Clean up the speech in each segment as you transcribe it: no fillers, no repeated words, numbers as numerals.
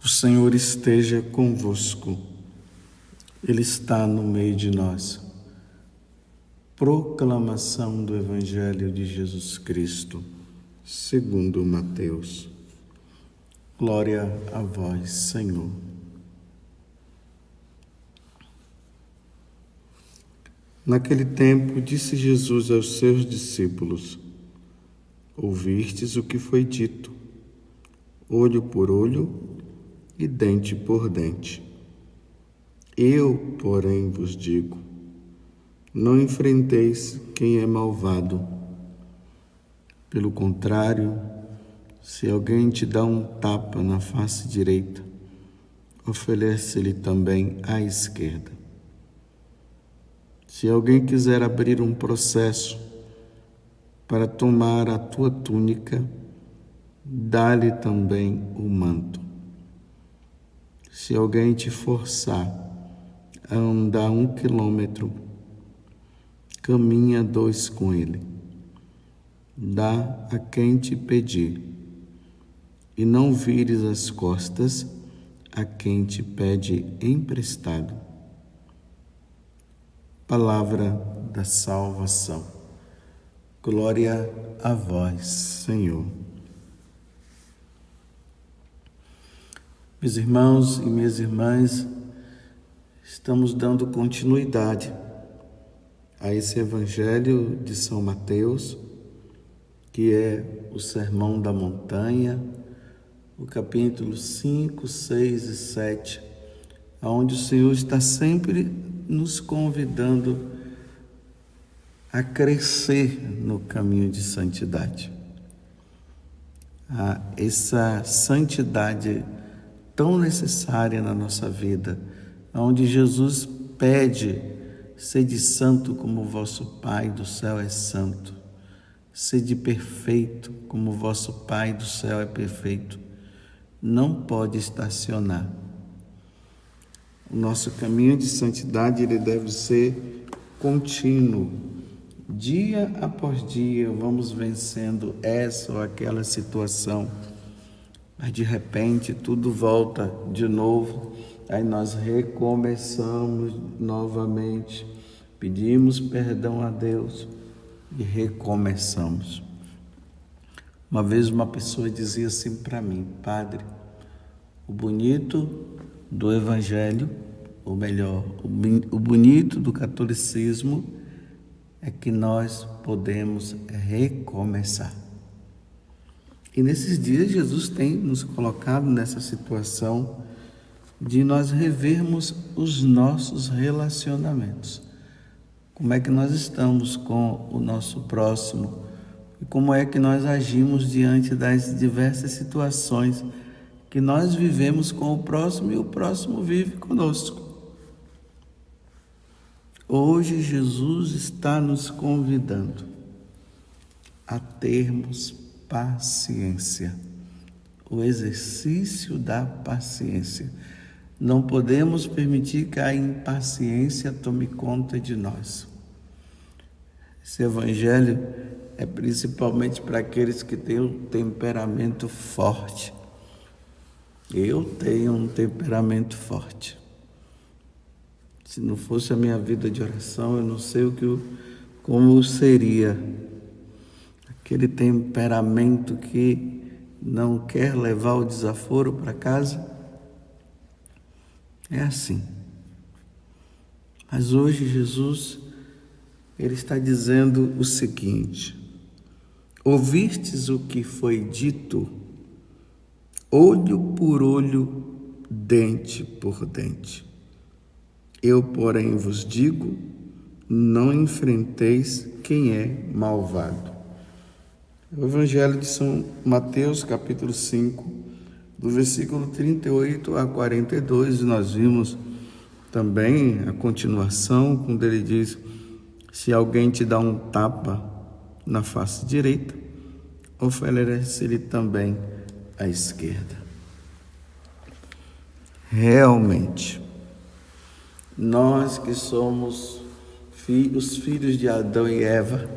O Senhor esteja convosco, Ele está no meio de nós. Proclamação do Evangelho de Jesus Cristo, segundo Mateus. Glória a vós, Senhor. Naquele tempo, disse Jesus aos seus discípulos: Ouvistes o que foi dito, olho por olho e dente por dente. Eu, porém, vos digo, não enfrenteis quem é malvado. Pelo contrário, se alguém te dá um tapa na face direita, oferece-lhe também a esquerda. Se alguém quiser abrir um processo para tomar a tua túnica, dá-lhe também o manto. Se alguém te forçar a andar 1 quilômetro, caminha 2 com ele. Dá a quem te pedir, e não vires as costas a quem te pede emprestado. Palavra da salvação. Glória a vós, Senhor. Meus irmãos e minhas irmãs, estamos dando continuidade a esse Evangelho de São Mateus, que é o Sermão da Montanha, o capítulo 5, 6 e 7, onde o Senhor está sempre nos convidando a crescer no caminho de santidade. Essa santidade tão necessária na nossa vida, onde Jesus pede: sede santo como o vosso Pai do céu é santo, sede perfeito como o vosso Pai do céu é perfeito. Não pode estacionar. O nosso caminho de santidade, ele deve ser contínuo. Dia após dia vamos vencendo essa ou aquela situação, mas de repente tudo volta de novo, aí nós recomeçamos novamente, pedimos perdão a Deus e recomeçamos. Uma vez uma pessoa dizia assim para mim: Padre, o bonito do Evangelho, ou melhor, o bonito do catolicismo é que nós podemos recomeçar. E nesses dias Jesus tem nos colocado nessa situação de nós revermos os nossos relacionamentos. Como é que nós estamos com o nosso próximo e como é que nós agimos diante das diversas situações que nós vivemos com o próximo e o próximo vive conosco. Hoje Jesus está nos convidando a termos paciência, o exercício da paciência. Não podemos permitir que a impaciência tome conta de nós. Esse Evangelho é principalmente para aqueles que têm um temperamento forte. Eu tenho um temperamento forte. Se não fosse a minha vida de oração, eu não sei como seria. Aquele temperamento que não quer levar o desaforo para casa. É assim. Mas hoje Jesus, ele está dizendo o seguinte: ouvistes o que foi dito, olho por olho, dente por dente. Eu, porém, vos digo, não enfrenteis quem é malvado. O Evangelho de São Mateus, capítulo 5, do versículo 38 a 42, nós vimos também a continuação, quando ele diz: se alguém te dá um tapa na face direita, oferece-lhe também a esquerda. Realmente, nós que somos os filhos de Adão e Eva,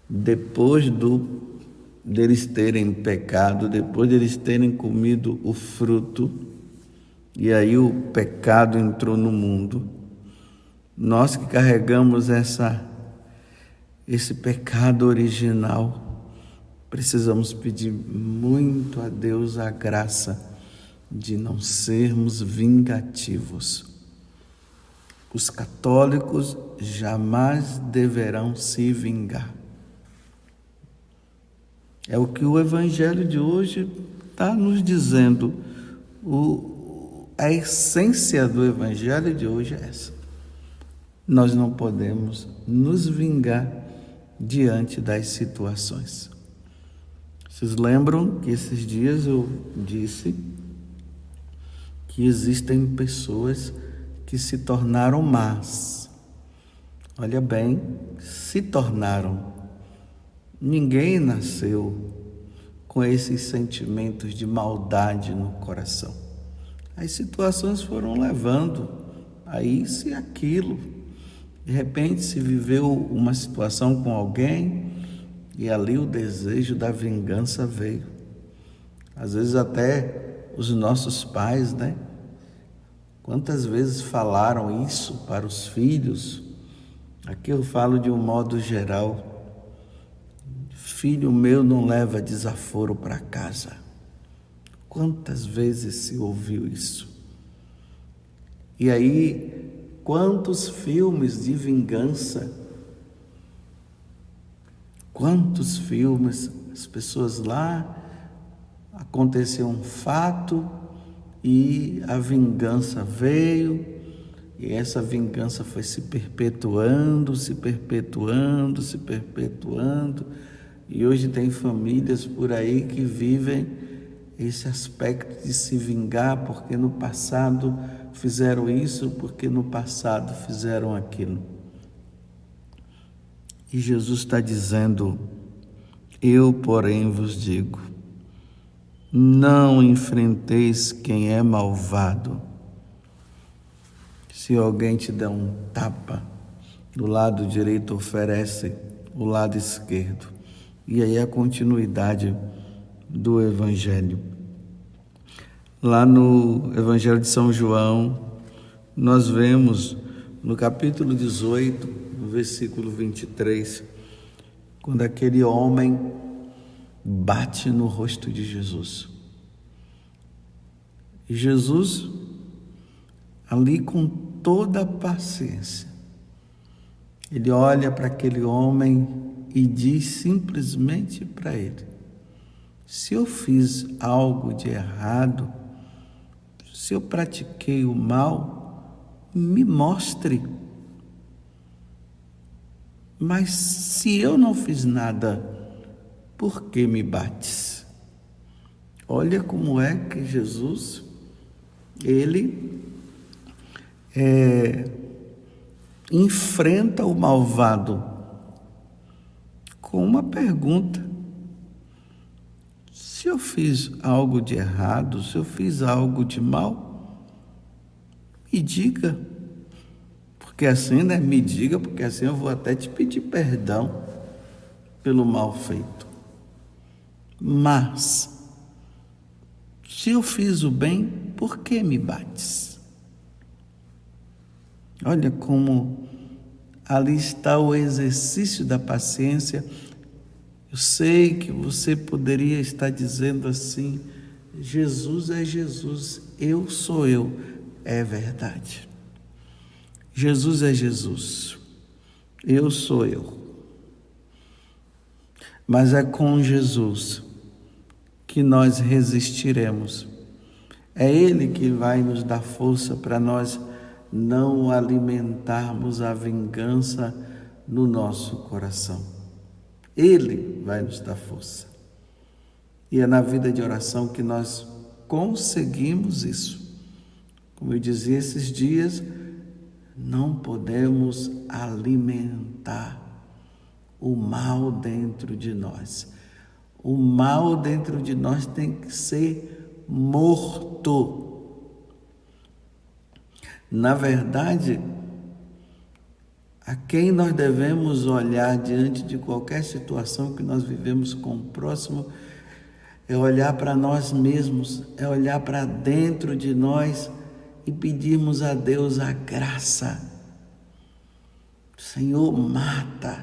depois do deles terem pecado, depois deles terem comido o fruto, e aí o pecado entrou no mundo. Nós que carregamos esse pecado original, precisamos pedir muito a Deus a graça de não sermos vingativos. Os católicos jamais deverão se vingar. É o que o Evangelho de hoje está nos dizendo. A essência do Evangelho de hoje é essa. Nós não podemos nos vingar diante das situações. Vocês lembram que esses dias eu disse que existem pessoas que se tornaram más. Olha bem, se tornaram. Ninguém nasceu com esses sentimentos de maldade no coração. As situações foram levando a isso e aquilo. De repente se viveu uma situação com alguém e ali o desejo da vingança veio. Às vezes até os nossos pais, né? Quantas vezes falaram isso para os filhos? Aqui eu falo de um modo geral. Filho meu não leva desaforo para casa. Quantas vezes se ouviu isso? E aí, quantos filmes de vingança? Quantos filmes, as pessoas lá, aconteceu um fato e a vingança veio, e essa vingança foi se perpetuando, e hoje tem famílias por aí que vivem esse aspecto de se vingar porque no passado fizeram isso, porque no passado fizeram aquilo. E Jesus está dizendo: eu, porém, vos digo, não enfrenteis quem é malvado. Se alguém te der um tapa do lado direito, oferece o lado esquerdo. E aí a continuidade do Evangelho. Lá no Evangelho de São João, nós vemos no capítulo 18, no versículo 23, quando aquele homem bate no rosto de Jesus. E Jesus, ali com toda a paciência, ele olha para aquele homem e diz simplesmente para ele: se eu fiz algo de errado, se eu pratiquei o mal, me mostre. Mas se eu não fiz nada, por que me bates? Olha como é que Jesus, ele enfrenta o malvado com uma pergunta: se eu fiz algo de errado, se eu fiz algo de mal, me diga. Porque assim, né? Me diga, porque assim eu vou até te pedir perdão pelo mal feito. Mas, se eu fiz o bem, por que me bates? Olha como ali está o exercício da paciência. Eu sei que você poderia estar dizendo assim: Jesus é Jesus, eu sou eu. É verdade. Jesus é Jesus, eu sou eu. Mas é com Jesus que nós resistiremos. É Ele que vai nos dar força para nós não alimentarmos a vingança no nosso coração. Ele vai nos dar força. E é na vida de oração que nós conseguimos isso. Como eu dizia esses dias, não podemos alimentar o mal dentro de nós. O mal dentro de nós tem que ser morto. Na verdade, a quem nós devemos olhar diante de qualquer situação que nós vivemos com o próximo, é olhar para nós mesmos, é olhar para dentro de nós e pedirmos a Deus a graça. Senhor, mata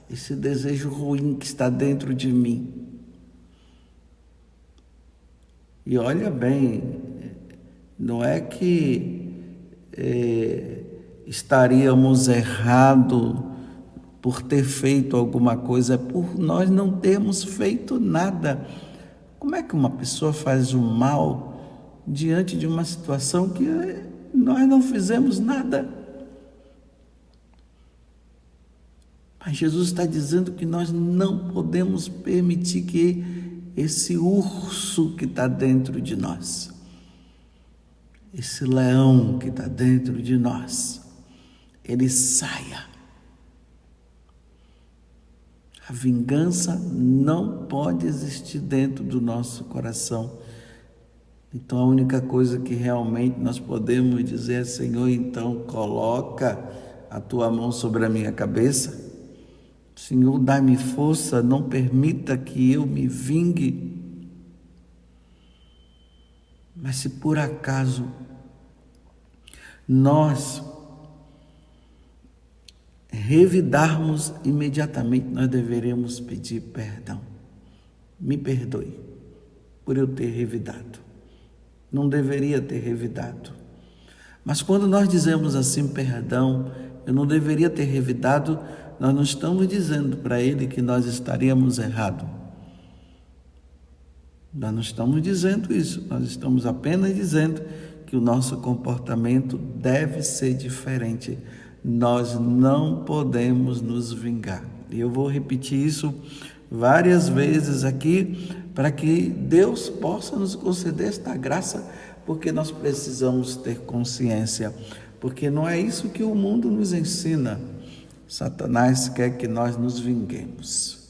esse desejo ruim que está dentro de mim. E olha bem, não é que estaríamos errados por ter feito alguma coisa, é por nós não termos feito nada. Como é que uma pessoa faz o mal diante de uma situação que nós não fizemos nada? Mas Jesus está dizendo que nós não podemos permitir que esse urso que está dentro de nós, esse leão que está dentro de nós, ele saia. A vingança não pode existir dentro do nosso coração. Então a única coisa que realmente nós podemos dizer é: Senhor, então coloca a tua mão sobre a minha cabeça. Senhor, dá-me força, não permita que eu me vingue. Mas se por acaso nós revidarmos imediatamente, nós deveremos pedir perdão. Me perdoe por eu ter revidado. Não deveria ter revidado. Mas quando nós dizemos assim, perdão, eu não deveria ter revidado, nós não estamos dizendo para ele que nós estaríamos errados. Nós não estamos dizendo isso, nós estamos apenas dizendo que o nosso comportamento deve ser diferente. Nós não podemos nos vingar. E eu vou repetir isso várias vezes aqui, para que Deus possa nos conceder esta graça, porque nós precisamos ter consciência, porque não é isso que o mundo nos ensina. Satanás quer que nós nos vinguemos.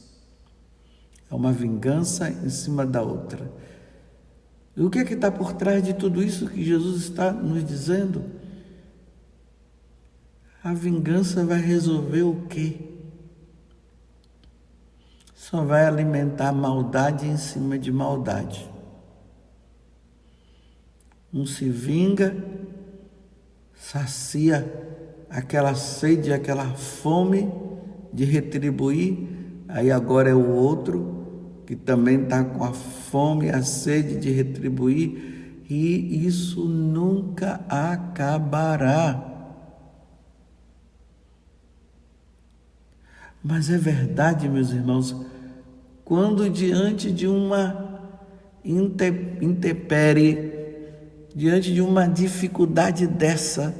É uma vingança em cima da outra. E o que é que está por trás de tudo isso que Jesus está nos dizendo? A vingança vai resolver o quê? Só vai alimentar maldade em cima de maldade. Um se vinga, sacia aquela sede, aquela fome de retribuir, aí agora é o outro que também está com a fome, a sede de retribuir, e isso nunca acabará. Mas é verdade, meus irmãos, quando diante de uma intempérie, diante de uma dificuldade dessa,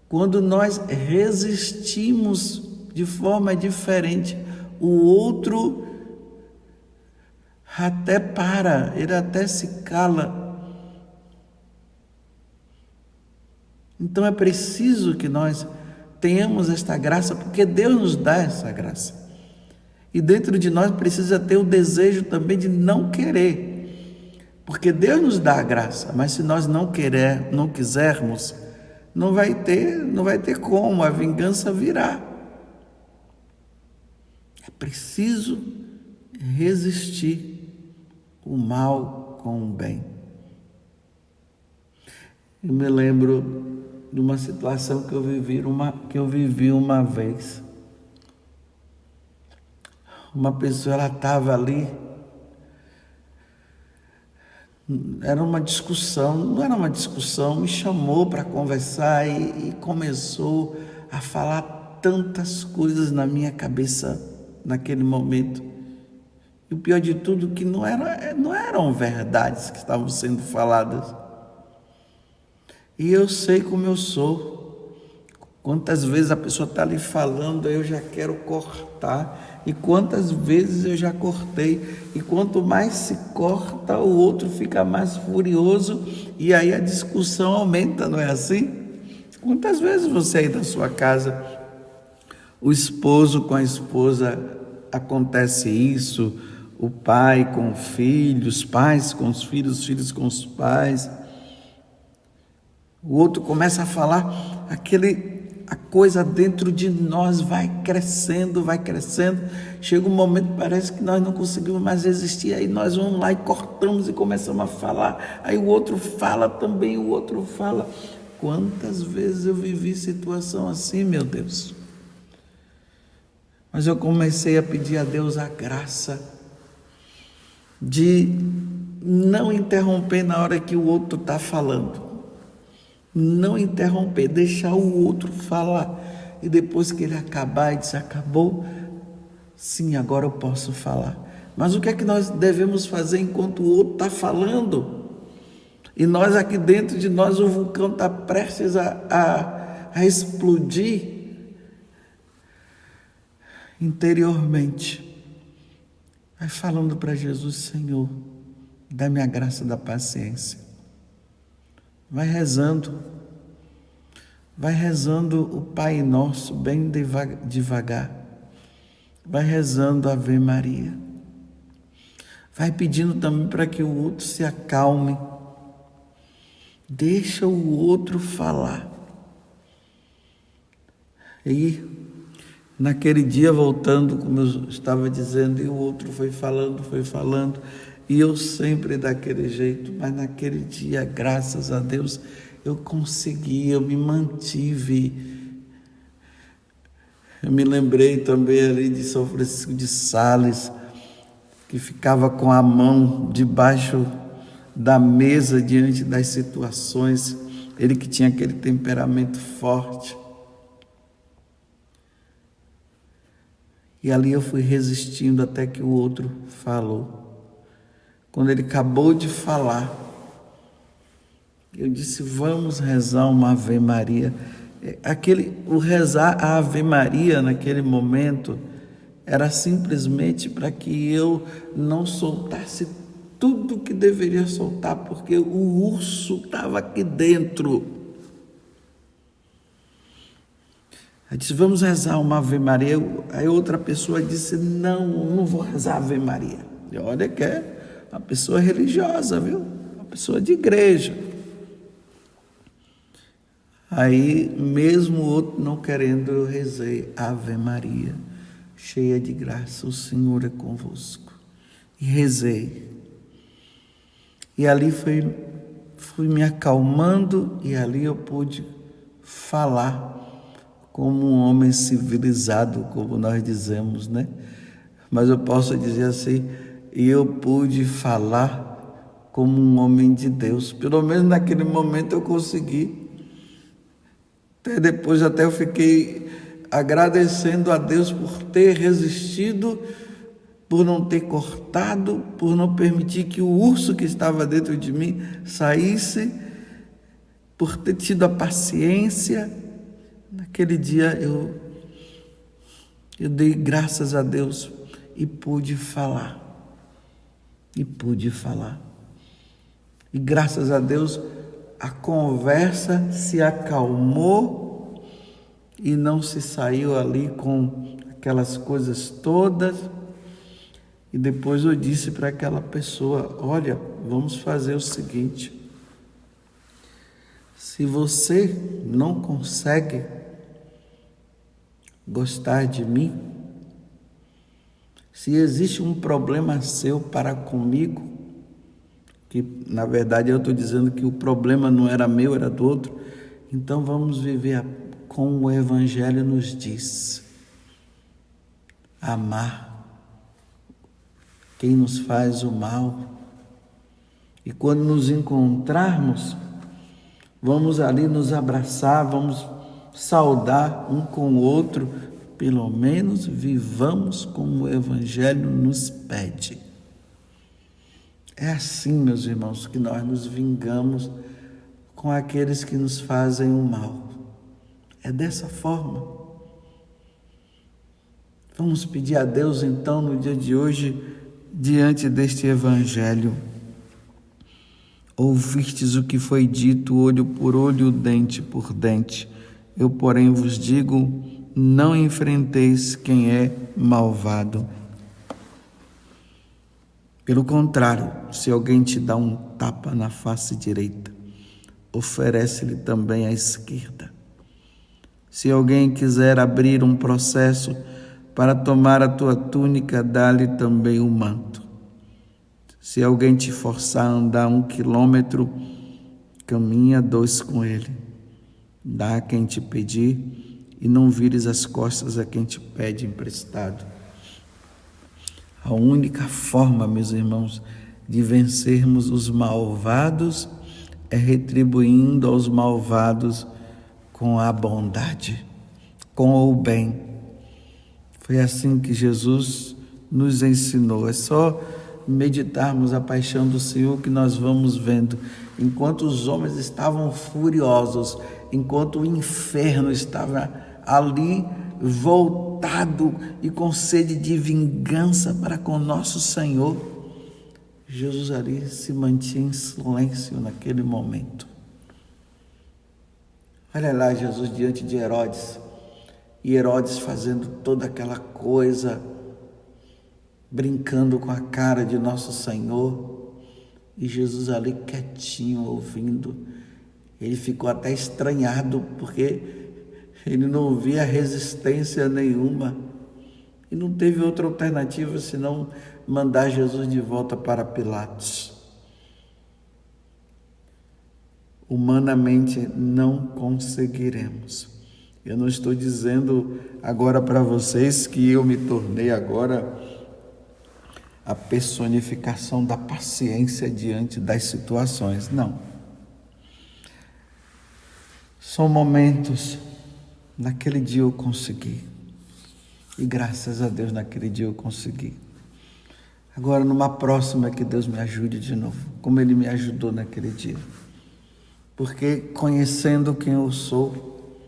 quando nós resistimos de forma diferente, o outro até para, ele até se cala. Então é preciso que nós tenhamos esta graça, porque Deus nos dá essa graça. E dentro de nós precisa ter o desejo também de não querer, porque Deus nos dá a graça, mas se nós não quisermos, não vai ter como, a vingança virá. É preciso resistir o mal com o bem. Eu me lembro de uma situação que eu vivi uma vez. Uma pessoa, ela estava ali, era uma discussão, não era uma discussão, me chamou para conversar e começou a falar tantas coisas na minha cabeça naquele momento. E o pior de tudo que não eram verdades que estavam sendo faladas. E eu sei como eu sou. Quantas vezes a pessoa está ali falando, eu já quero cortar. E quantas vezes eu já cortei. E quanto mais se corta, o outro fica mais furioso. E aí a discussão aumenta, não é assim? Quantas vezes você aí da sua casa, o esposo com a esposa, acontece isso, o pai com o filho, os pais com os filhos com os pais. O outro começa a falar a coisa dentro de nós vai crescendo, chega um momento que parece que nós não conseguimos mais resistir, aí nós vamos lá e cortamos e começamos a falar, aí o outro fala também, o outro fala. Quantas vezes eu vivi situação assim, meu Deus? Mas eu comecei a pedir a Deus a graça de não interromper na hora que o outro está falando. Não interromper, deixar o outro falar. E depois que ele acabar, ele diz, acabou? Sim, agora eu posso falar. Mas o que é que nós devemos fazer enquanto o outro está falando? E nós aqui dentro de nós, o vulcão está prestes a explodir interiormente. Vai falando para Jesus, Senhor, dá-me a graça da paciência. Vai rezando o Pai Nosso bem devagar. Vai rezando a Ave Maria. Vai pedindo também para que o outro se acalme. Deixa o outro falar. E naquele dia, voltando, como eu estava dizendo, e o outro foi falando, e eu sempre daquele jeito, mas naquele dia, graças a Deus, eu consegui, eu me mantive. Eu me lembrei também ali de São Francisco de Sales, que ficava com a mão debaixo da mesa diante das situações, ele que tinha aquele temperamento forte. E ali eu fui resistindo até que o outro falou. Quando ele acabou de falar, eu disse, vamos rezar uma Ave Maria. O rezar a Ave Maria naquele momento era simplesmente para que eu não soltasse tudo que deveria soltar, porque o urso estava aqui dentro. Eu disse, vamos rezar uma Ave Maria. Aí outra pessoa disse, não vou rezar a Ave Maria. E olha que é uma pessoa religiosa, viu? Uma pessoa de igreja. Aí, mesmo o outro não querendo, eu rezei Ave Maria, cheia de graça, o Senhor é convosco. E rezei. E ali fui me acalmando, e ali eu pude falar como um homem civilizado, como nós dizemos, né? Mas eu posso dizer assim, eu pude falar como um homem de Deus. Pelo menos naquele momento eu consegui. Depois até eu fiquei agradecendo a Deus por ter resistido, por não ter cortado, por não permitir que o urso que estava dentro de mim saísse, por ter tido a paciência. Naquele dia eu dei graças a Deus e pude falar. E graças a Deus a conversa se acalmou e não se saiu ali com aquelas coisas todas. E depois eu disse para aquela pessoa, olha, vamos fazer o seguinte, se você não consegue gostar de mim, se existe um problema seu para comigo, que na verdade eu estou dizendo que o problema não era meu, era do outro, então vamos viver como o Evangelho nos diz, amar quem nos faz o mal, e quando nos encontrarmos, vamos ali nos abraçar, vamos saudar um com o outro, pelo menos vivamos como o Evangelho nos pede. É assim, meus irmãos, que nós nos vingamos com aqueles que nos fazem o mal. É dessa forma. Vamos pedir a Deus, então, no dia de hoje, diante deste Evangelho. Ouvistes o que foi dito, olho por olho, dente por dente. Eu, porém, vos digo, não enfrenteis quem é malvado. Pelo contrário, se alguém te dá um tapa na face direita, oferece-lhe também a esquerda. Se alguém quiser abrir um processo para tomar a tua túnica, dá-lhe também o manto. Se alguém te forçar a andar 1 quilômetro, caminha 2 com ele. Dá a quem te pedir e não vires as costas a quem te pede emprestado. A única forma, meus irmãos, de vencermos os malvados é retribuindo aos malvados com a bondade, com o bem. Foi assim que Jesus nos ensinou. É só meditarmos a paixão do Senhor que nós vamos vendo. Enquanto os homens estavam furiosos, enquanto o inferno estava ali voltado e com sede de vingança para com nosso Senhor, Jesus ali se mantinha em silêncio naquele momento. Olha lá Jesus diante de Herodes, e Herodes fazendo toda aquela coisa, brincando com a cara de nosso Senhor, e Jesus ali quietinho ouvindo. Ele ficou até estranhado, porque ele não via resistência nenhuma, e não teve outra alternativa senão mandar Jesus de volta para Pilatos. Humanamente não conseguiremos. Eu não estou dizendo agora para vocês que eu me tornei agora a personificação da paciência diante das situações. Não. São momentos. Naquele dia eu consegui. E graças a Deus naquele dia eu consegui. Agora numa próxima que Deus me ajude de novo, como Ele me ajudou naquele dia. Porque conhecendo quem eu sou,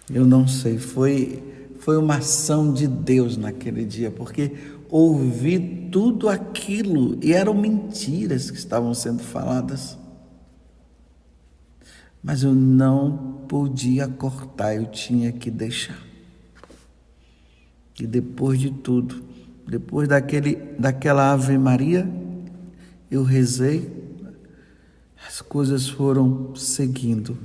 eu não sei, foi uma ação de Deus naquele dia, porque ouvi tudo aquilo e eram mentiras que estavam sendo faladas. Mas eu não podia cortar, eu tinha que deixar. E depois de tudo, depois daquela Ave Maria, eu rezei, as coisas foram seguindo.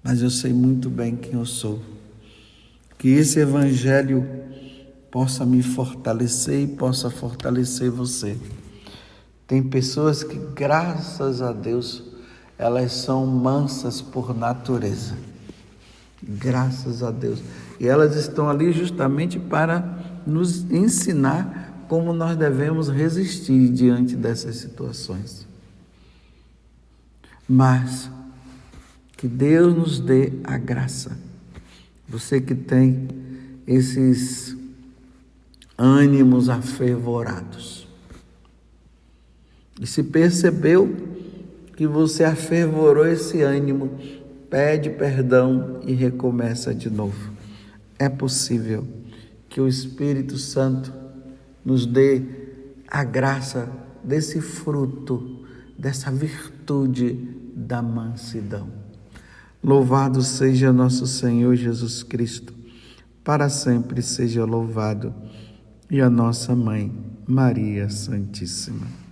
Mas eu sei muito bem quem eu sou. Que esse Evangelho possa me fortalecer e possa fortalecer você. Tem pessoas que, graças a Deus, elas são mansas por natureza. Graças a Deus. E elas estão ali justamente para nos ensinar como nós devemos resistir diante dessas situações. Mas que Deus nos dê a graça. Você que tem esses ânimos afervorados. E se percebeu que você afervorou esse ânimo, pede perdão e recomeça de novo. É possível que o Espírito Santo nos dê a graça desse fruto, dessa virtude da mansidão. Louvado seja nosso Senhor Jesus Cristo, para sempre seja louvado, e a nossa Mãe, Maria Santíssima.